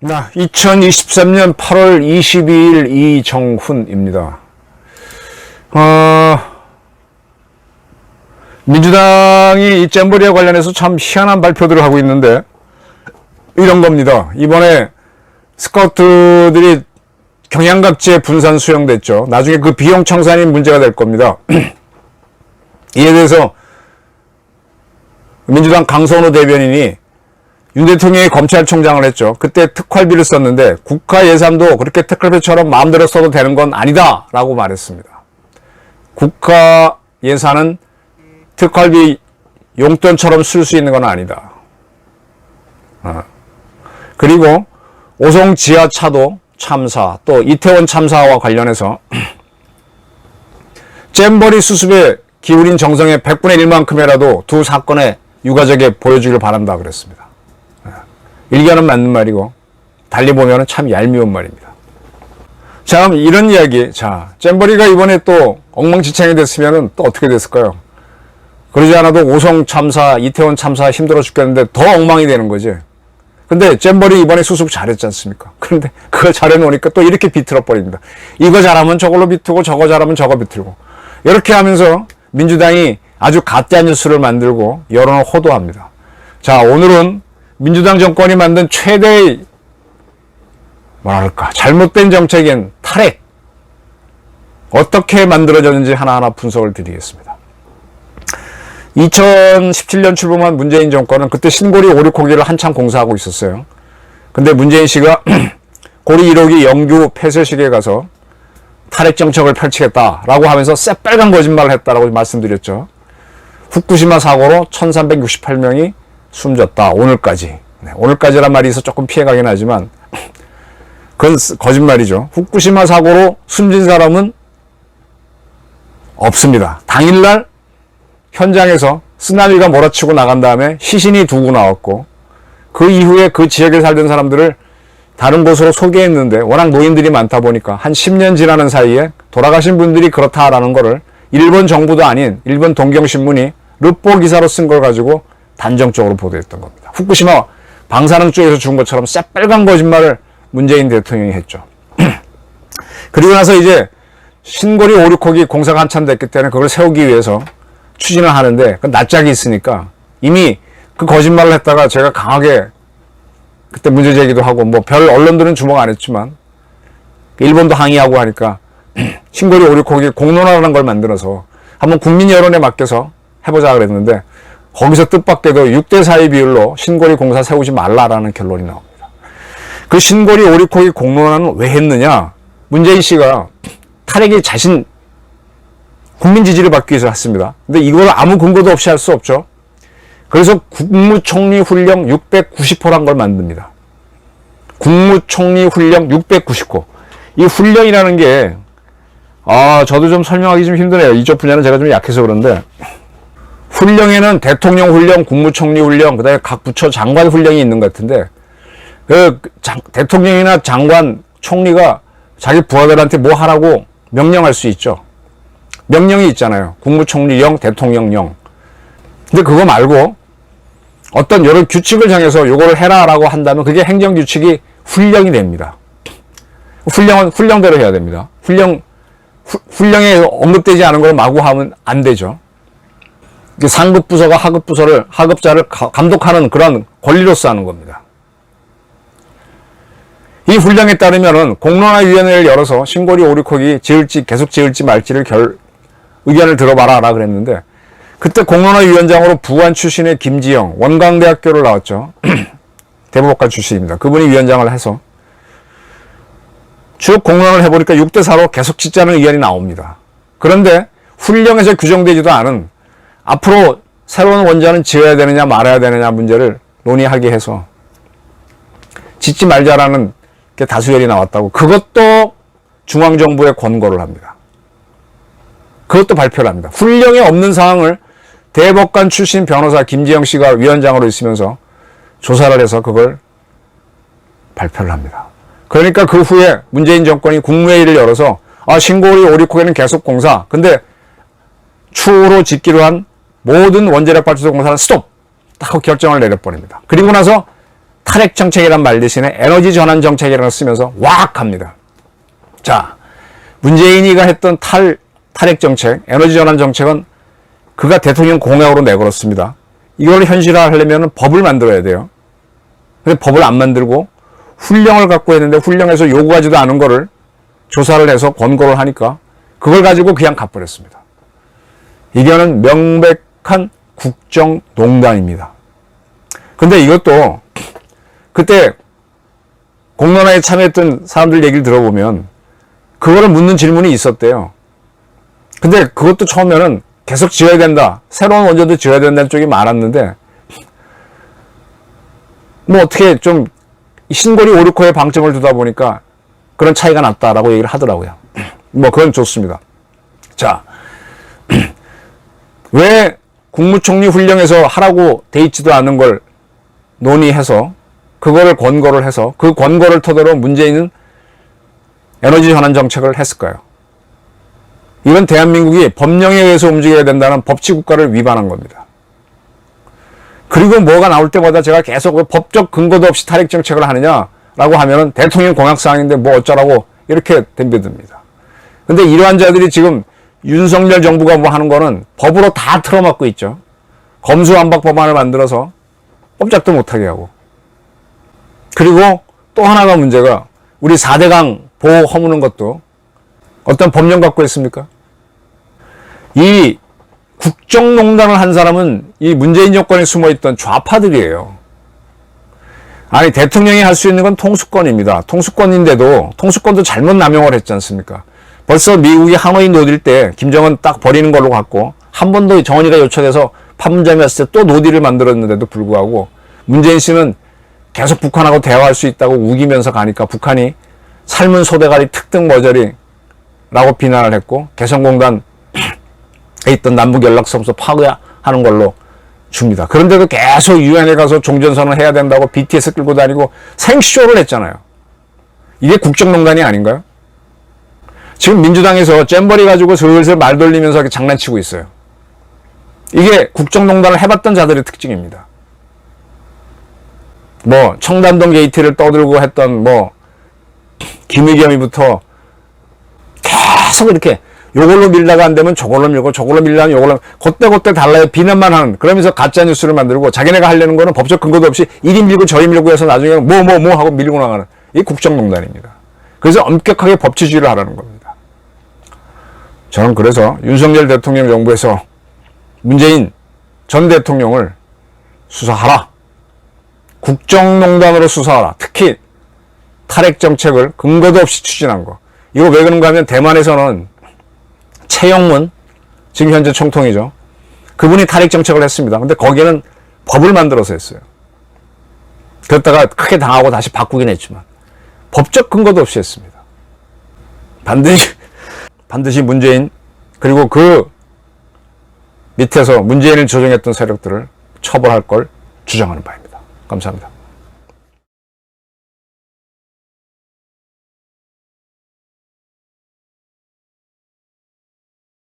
2023년 8월 22일 이정훈입니다. 민주당이 이 잼버리와 관련해서 참 희한한 발표들을 하고 있는데 이런 겁니다. 이번에 스카우트들이 경양각지에 분산 수용됐죠. 나중에 그 비용 청산이 문제가 될 겁니다. 이에 대해서 민주당 강선우 대변인이 윤 대통령이 검찰총장을 했죠. 그때 특활비를 썼는데 국가 예산도 그렇게 특활비처럼 마음대로 써도 되는 건 아니다 라고 말했습니다. 국가 예산은 특활비 용돈처럼 쓸 수 있는 건 아니다. 그리고 오송 지하차도 참사, 또 이태원 참사와 관련해서 잼버리 수습에 기울인 정성의 100분의 1만큼이라도 두 사건의 유가족에 보여주길 바란다 그랬습니다. 일견은 맞는 말이고 달리 보면 참 얄미운 말입니다. 자, 그럼 이런 이야기, 잼버리가 이번에 또 엉망진창이 됐으면 또 어떻게 됐을까요? 그러지 않아도 오송 참사, 이태원 참사 힘들어 죽겠는데 더 엉망이 되는 거지. 근데 잼버리 이번에 수습 잘했지 않습니까? 그런데 그걸 잘해놓으니까 또 이렇게 비틀어 버립니다. 이거 잘하면 저걸로 비틀고 저거 잘하면 저거 비틀고 이렇게 하면서 민주당이 아주 가짜뉴스를 만들고 여론을 호도합니다. 자, 오늘은 민주당 정권이 만든 최대의 잘못된 정책인 탈핵 어떻게 만들어졌는지 하나하나 분석을 드리겠습니다. 2017년 출범한 문재인 정권은 그때 신고리 오륙호기를 한참 공사하고 있었어요. 근데 문재인 씨가 고리 1호기 영구 폐쇄식에 가서 탈핵 정책을 펼치겠다라고 하면서 새빨간 거짓말을 했다라고 말씀드렸죠. 후쿠시마 사고로 1368명이 숨졌다. 오늘까지. 오늘까지란 말이 있어 조금 피해가긴 하지만 그건 거짓말이죠. 후쿠시마 사고로 숨진 사람은 없습니다. 당일날 현장에서 쓰나미가 몰아치고 나간 다음에 시신이 두고 나왔고 그 이후에 그 지역에 살던 사람들을 다른 곳으로 소개했는데 워낙 노인들이 많다 보니까 한 10년 지나는 사이에 돌아가신 분들이 그렇다라는 거를 일본 정부도 아닌 일본 동경신문이 르포 기사로 쓴 걸 가지고 단정적으로 보도했던 겁니다. 후쿠시마 방사능 쪽에서 죽은 것처럼 새빨간 거짓말을 문재인 대통령이 했죠. 그리고 나서 이제 신고리 오륙호기 공사가 한참 됐기 때문에 그걸 세우기 위해서 추진을 하는데 그 낯짝이 있으니까 이미 그 거짓말을 했다가 제가 강하게 그때 문제 제기도 하고 뭐 별 언론들은 주목 안 했지만 일본도 항의하고 하니까 신고리 오륙호기 공론화라는 걸 만들어서 한번 국민 여론에 맡겨서 해보자 그랬는데 거기서 뜻밖에도 6대4의 비율로 신고리 공사 세우지 말라라는 결론이 나옵니다. 그 신고리 오륙호기 공론화는 왜 했느냐? 문재인 씨가 탈핵이 국민 지지를 받기 위해서 했습니다. 근데 이걸 아무 근거도 없이 할 수 없죠. 그래서 국무총리 훈령 690호란 걸 만듭니다. 국무총리 훈령 690호. 이 훈령이라는 게 저도 좀 설명하기 좀 힘드네요. 이쪽 분야는 제가 좀 약해서 그런데 훈령에는 대통령 훈령, 국무총리 훈령, 그다음에 각 부처 장관 훈령이 있는 것 같은데 대통령이나 장관, 총리가 자기 부하들한테 뭐 하라고 명령할 수 있죠. 명령이 있잖아요. 국무총리령, 대통령령. 근데 그거 말고 어떤 여러 규칙을 정해서 요거를 해라라고 한다면 그게 행정규칙이 훈령이 됩니다. 훈령은 훈령대로 해야 됩니다. 훈령에 언급되지 않은 걸 마구 하면 안 되죠. 상급 부서가 하급자를 감독하는 그런 권리로서 하는 겁니다. 이 훈령에 따르면은 공론화위원회를 열어서 신고리 오륙호기 계속 지을지 말지를 의견을 들어봐라 그랬는데 그때 공론화위원장으로 부안 출신의 김지영, 원광대학교를 나왔죠. 대법관 출신입니다. 그분이 위원장을 해서 쭉 공론을 해보니까 6대4로 계속 짓자는 의견이 나옵니다. 그런데 훈령에서 규정되지도 않은 앞으로 새로운 원전은 지어야 되느냐 말아야 되느냐 문제를 논의하게 해서 짓지 말자라는 게 다수결이 나왔다고 그것도 중앙정부에 권고를 합니다. 그것도 발표를 합니다. 훈령에 없는 사항을 대법관 출신 변호사 김지영 씨가 위원장으로 있으면서 조사를 해서 그걸 발표를 합니다. 그러니까 그 후에 문재인 정권이 국무회의를 열어서 신고리 오리코에는 계속 공사. 근데 추후로 짓기로 한 모든 원자력 발전소 공사는 스톱! 딱 결정을 내려버립니다. 그리고 나서 탈핵 정책이란 말 대신에 에너지 전환 정책이라는 걸 쓰면서 왁 합니다. 자, 문재인이가 했던 탈핵 정책, 에너지 전환 정책은 그가 대통령 공약으로 내걸었습니다. 이걸 현실화하려면 법을 만들어야 돼요. 근데 법을 안 만들고 훈령을 갖고 했는데 훈령에서 요구하지도 않은 거를 조사를 해서 권고를 하니까 그걸 가지고 그냥 갚버렸습니다. 이거는 명백한 국정농단입니다. 근데 이것도 그때 공론화에 참여했던 사람들 얘기를 들어보면 그거를 묻는 질문이 있었대요. 근데 그것도 처음에는 계속 지어야 된다. 새로운 원전도 지어야 된다는 쪽이 많았는데 뭐 어떻게 좀 신고리 오르코에 방점을 두다 보니까 그런 차이가 났다라고 얘기를 하더라고요. 뭐 그건 좋습니다. 자, 왜 국무총리 훈령에서 하라고 돼 있지도 않은 걸 논의해서 그거를 권고를 해서 그 권고를 토대로 문재인은 에너지 전환 정책을 했을까요? 이건 대한민국이 법령에 의해서 움직여야 된다는 법치국가를 위반한 겁니다. 그리고 뭐가 나올 때마다 제가 계속 왜 법적 근거도 없이 탈핵 정책을 하느냐라고 하면은 대통령 공약사항인데 뭐 어쩌라고 이렇게 덤벼듭니다. 근데 이러한 자들이 지금 윤석열 정부가 뭐 하는 거는 법으로 다 틀어막고 있죠. 검수완박 법안을 만들어서 꼼짝도 못하게 하고. 그리고 또 하나가 문제가 우리 4대강 보호 허무는 것도 어떤 법령 갖고 있습니까? 이 국정농단을 한 사람은 이 문재인 정권에 숨어있던 좌파들이에요. 아니 대통령이 할 수 있는 건 통수권입니다. 통수권인데도 통수권도 잘못 남용을 했지 않습니까? 벌써 미국이 하노이 노딜 때 김정은 딱 버리는 걸로 갔고 한 번 더 정원이가 요청해서 판문점에 왔을 때 또 노딜을 만들었는데도 불구하고 문재인 씨는 계속 북한하고 대화할 수 있다고 우기면서 가니까 북한이 삶은 소대가리 특등 머저리 라고 비난을 했고 개성공단에 있던 남북연락사무소 파괴하는 걸로 줍니다. 그런데도 계속 유엔에 가서 종전선언을 해야 된다고 BTS 끌고 다니고 생쇼를 했잖아요. 이게 국정농단이 아닌가요? 지금 민주당에서 잼버리 가지고 슬슬 말 돌리면서 장난치고 있어요. 이게 국정농단을 해봤던 자들의 특징입니다. 뭐 청담동 게이트를 떠들고 했던 뭐 김의겸이부터 계속 이렇게 요걸로 밀다가 안 되면 저걸로 밀고 저걸로 밀려면 요걸로 그때 달라요. 비난만 하는 그러면서 가짜뉴스를 만들고 자기네가 하려는 거는 법적 근거도 없이 이리 밀고 저리 밀고 해서 나중에 뭐 하고 밀고 나가는 이게 국정농단입니다. 그래서 엄격하게 법치주의를 하라는 겁니다. 저는 그래서 윤석열 대통령 정부에서 문재인 전 대통령을 수사하라. 국정농단으로 수사하라. 특히 탈핵 정책을 근거도 없이 추진한 거. 이거 왜 그런가 하면 대만에서는 최영문 지금 현재 총통이죠. 그분이 탈핵 정책을 했습니다. 근데 거기는 법을 만들어서 했어요. 그랬다가 크게 당하고 다시 바꾸긴 했지만 법적 근거도 없이 했습니다. 반드시 문재인 그리고 그 밑에서 문재인을 조종했던 세력들을 처벌할 걸 주장하는 바입니다. 감사합니다.